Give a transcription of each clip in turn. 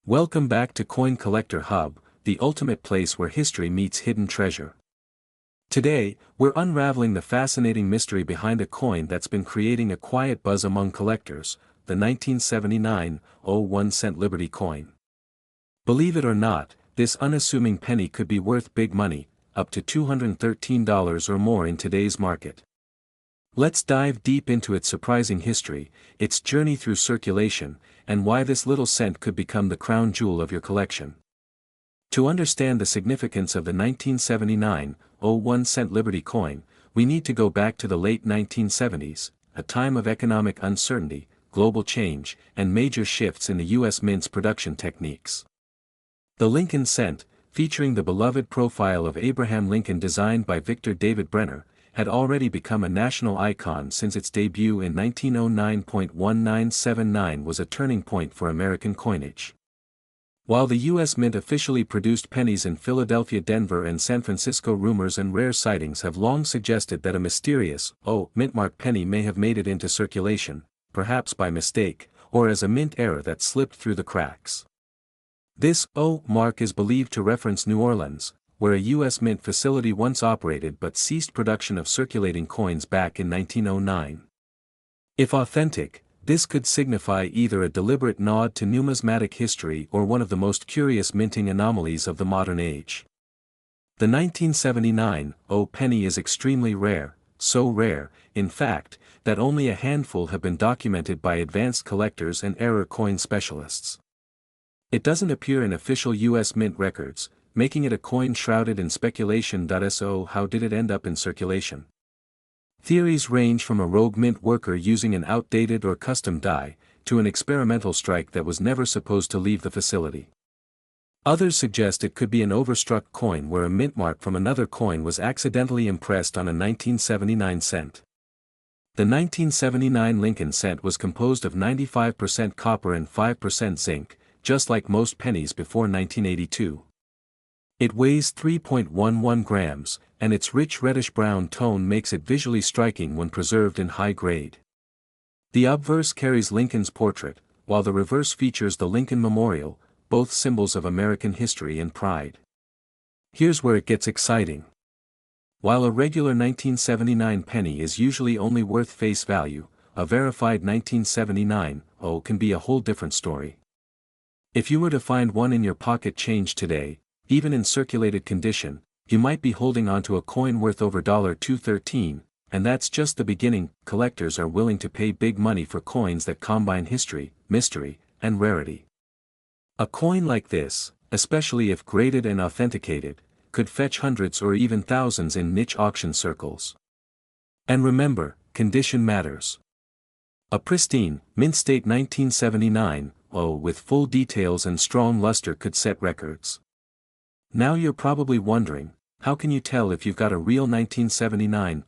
Welcome back to Coin Collector Hub, the ultimate place where history meets hidden treasure. Today, we're unraveling the fascinating mystery behind a coin that's been creating a quiet buzz among collectors, the 1979 1-cent Liberty coin. Believe it or not, this unassuming penny could be worth big money, up to $213 or more in today's market. Let's dive deep into its surprising history, its journey through circulation, and why this little cent could become the crown jewel of your collection. To understand the significance of the 1979 1-cent Liberty coin, we need to go back to the late 1970s, a time of economic uncertainty, global change, and major shifts in the U.S. Mint's production techniques. The Lincoln cent, featuring the beloved profile of Abraham Lincoln designed by Victor David Brenner, had already become a national icon since its debut in 1909. 1979 was a turning point for American coinage. While the U.S. Mint officially produced pennies in Philadelphia, Denver, and San Francisco, rumors and rare sightings have long suggested that a mysterious, mint-marked penny may have made it into circulation, perhaps by mistake, or as a mint error that slipped through the cracks. This mark is believed to reference New Orleans, where a U.S. Mint facility once operated but ceased production of circulating coins back in 1909. If authentic, this could signify either a deliberate nod to numismatic history or one of the most curious minting anomalies of the modern age. The 1979 penny is extremely rare, so rare, in fact, that only a handful have been documented by advanced collectors and error coin specialists. It doesn't appear in official U.S. Mint records, making it a coin shrouded in speculation. So how did it end up in circulation? Theories range from a rogue mint worker using an outdated or custom die, to an experimental strike that was never supposed to leave the facility. Others suggest it could be an overstruck coin where a mint mark from another coin was accidentally impressed on a 1979 cent. The 1979 Lincoln cent was composed of 95% copper and 5% zinc, just like most pennies before 1982. It weighs 3.11 grams, and its rich reddish-brown tone makes it visually striking when preserved in high grade. The obverse carries Lincoln's portrait, while the reverse features the Lincoln Memorial, both symbols of American history and pride. Here's where it gets exciting. While a regular 1979 penny is usually only worth face value, a verified 1979 can be a whole different story. If you were to find one in your pocket change today, even in circulated condition, you might be holding onto a coin worth over $213, and that's just the beginning. Collectors are willing to pay big money for coins that combine history, mystery, and rarity. A coin like this, especially if graded and authenticated, could fetch hundreds or even thousands in niche auction circles. And remember, condition matters. A pristine, mint-state 1979 with full details and strong luster could set records. Now you're probably wondering, how can you tell if you've got a real 1979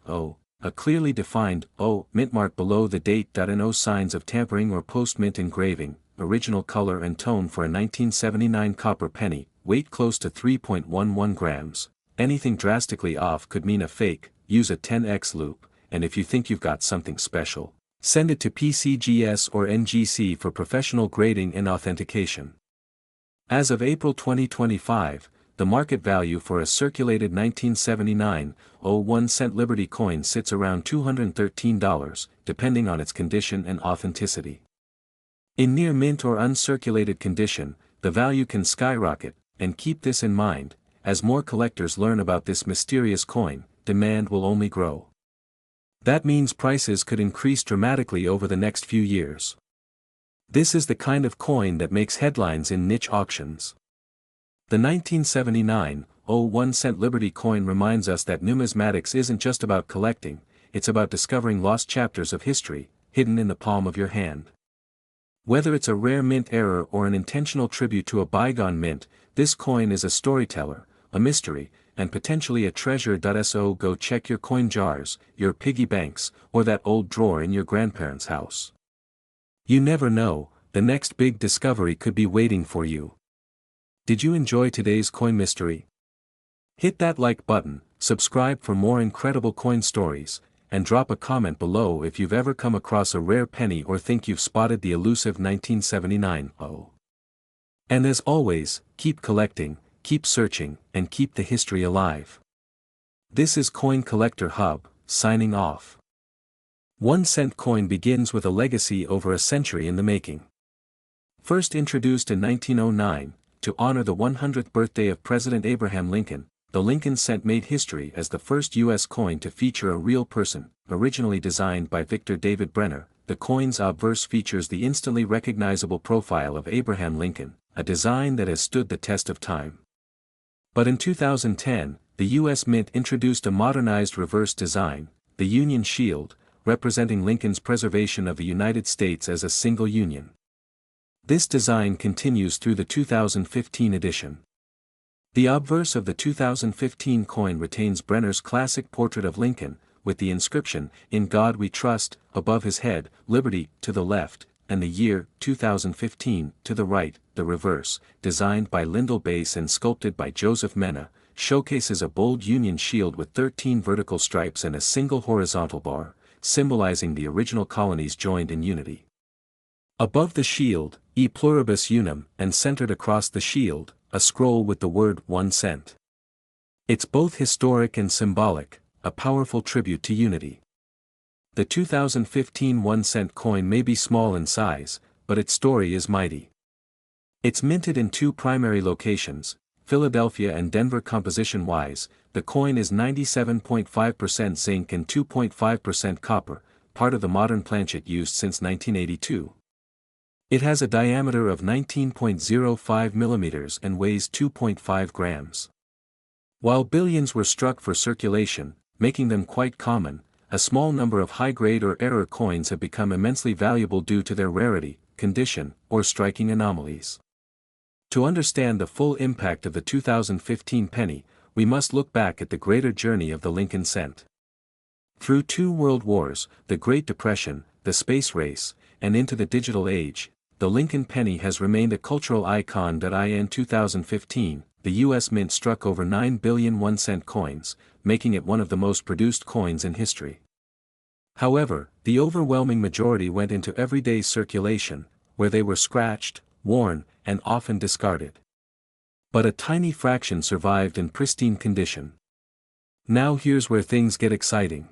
a clearly defined mint mark below the date? No signs of tampering or post-mint engraving, original color and tone for a 1979 copper penny, weight close to 3.11 grams. Anything drastically off could mean a fake. Use a 10x loop, and if you think you've got something special, send it to PCGS or NGC for professional grading and authentication. As of April 2025, the market value for a circulated 1979 1-cent Liberty coin sits around $213, depending on its condition and authenticity. In near mint or uncirculated condition, the value can skyrocket, and keep this in mind, as more collectors learn about this mysterious coin, demand will only grow. That means prices could increase dramatically over the next few years. This is the kind of coin that makes headlines in niche auctions. The 1979 1-cent Liberty coin reminds us that numismatics isn't just about collecting, it's about discovering lost chapters of history, hidden in the palm of your hand. Whether it's a rare mint error or an intentional tribute to a bygone mint, this coin is a storyteller, a mystery, and potentially a treasure. So go check your coin jars, your piggy banks, or that old drawer in your grandparents' house. You never know, the next big discovery could be waiting for you. Did you enjoy today's coin mystery? Hit that like button, subscribe for more incredible coin stories, and drop a comment below if you've ever come across a rare penny or think you've spotted the elusive 1979 And as always, keep collecting, keep searching, and keep the history alive. This is Coin Collector Hub, signing off. 1-cent coin begins with a legacy over a century in the making. First introduced in 1909, to honor the 100th birthday of President Abraham Lincoln, the Lincoln cent made history as the first U.S. coin to feature a real person. Originally designed by Victor David Brenner, the coin's obverse features the instantly recognizable profile of Abraham Lincoln, a design that has stood the test of time. But in 2010, the U.S. Mint introduced a modernized reverse design, the Union Shield, representing Lincoln's preservation of the United States as a single union. This design continues through the 2015 edition. The obverse of the 2015 coin retains Brenner's classic portrait of Lincoln, with the inscription, "In God We Trust," above his head, "Liberty," to the left, and the year, 2015, to the right. The reverse, designed by Lyndall Bass and sculpted by Joseph Mena, showcases a bold Union shield with 13 vertical stripes and a single horizontal bar, symbolizing the original colonies joined in unity. Above the shield, E pluribus unum, and centered across the shield, a scroll with the word 1 cent. It's both historic and symbolic, a powerful tribute to unity. The 2015 1-cent coin may be small in size, but its story is mighty. It's minted in 2 primary locations, Philadelphia and Denver. Composition-wise, the coin is 97.5% zinc and 2.5% copper, part of the modern planchet used since 1982. It has a diameter of 19.05 millimeters and weighs 2.5 grams. While billions were struck for circulation, making them quite common, a small number of high-grade or error coins have become immensely valuable due to their rarity, condition, or striking anomalies. To understand the full impact of the 2015 penny, we must look back at the greater journey of the Lincoln cent. Through 2 world wars, the Great Depression, the space race, and into the digital age, the Lincoln penny has remained a cultural icon. In 2015, the U.S. Mint struck over 9 billion 1-cent coins, making it one of the most produced coins in history. However, the overwhelming majority went into everyday circulation, where they were scratched, worn, and often discarded. But a tiny fraction survived in pristine condition. Now here's where things get exciting.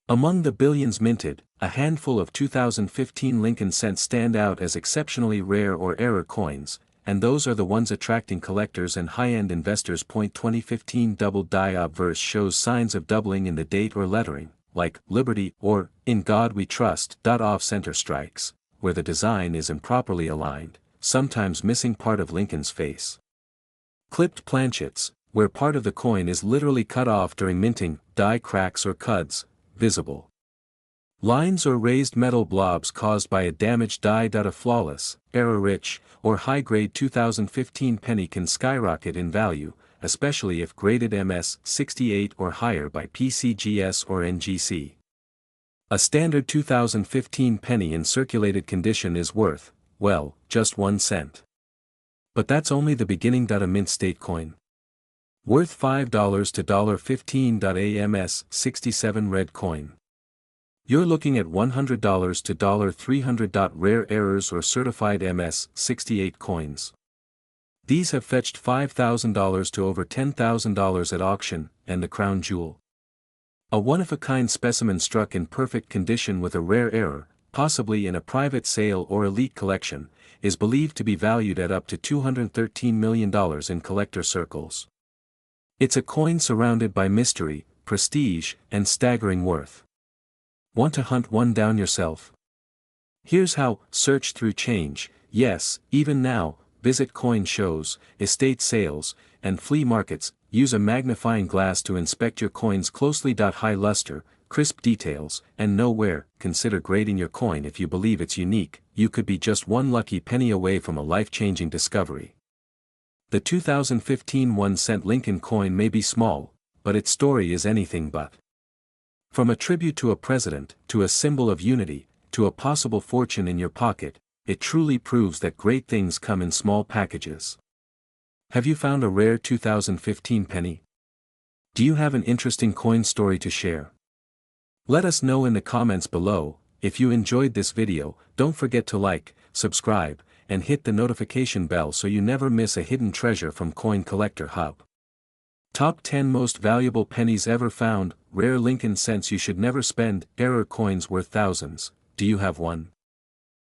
Among the billions minted, a handful of 2015 Lincoln cents stand out as exceptionally rare or error coins, and those are the ones attracting collectors and high-end investors. 2015 double die obverse shows signs of doubling in the date or lettering, like "Liberty" or "In God We Trust." Off-center strikes, where the design is improperly aligned, sometimes missing part of Lincoln's face. Clipped planchets, where part of the coin is literally cut off during minting, die cracks or cuds, visible. Lines or raised metal blobs caused by a damaged die. A flawless, error-rich, or high-grade 2015 penny can skyrocket in value, especially if graded MS-68 or higher by PCGS or NGC. A standard 2015 penny in circulated condition is worth, well, just 1 cent. But that's only the beginning. A mint state coin, worth $5 to $15. A MS-67 red coin. You're looking at $100 to $300. Rare errors or certified MS-68 coins. These have fetched $5,000 to over $10,000 at auction. And the crown jewel, a one-of-a-kind specimen struck in perfect condition with a rare error, possibly in a private sale or elite collection, is believed to be valued at up to $213 million in collector circles. It's a coin surrounded by mystery, prestige, and staggering worth. Want to hunt one down yourself? Here's how: search through change. Yes, even now, visit coin shows, estate sales, and flea markets. Use a magnifying glass to inspect your coins closely. High luster, crisp details, and know where. Consider grading your coin if you believe it's unique. You could be just one lucky penny away from a life-changing discovery. The 2015 1-cent Lincoln coin may be small, but its story is anything but. From a tribute to a president, to a symbol of unity, to a possible fortune in your pocket, it truly proves that great things come in small packages. Have you found a rare 2015 penny? Do you have an interesting coin story to share? Let us know in the comments below. If you enjoyed this video, don't forget to like, subscribe, and hit the notification bell so you never miss a hidden treasure from Coin Collector Hub. Top 10 Most Valuable Pennies Ever Found. Rare Lincoln Cents You Should Never Spend. Error coins worth thousands. Do you have one?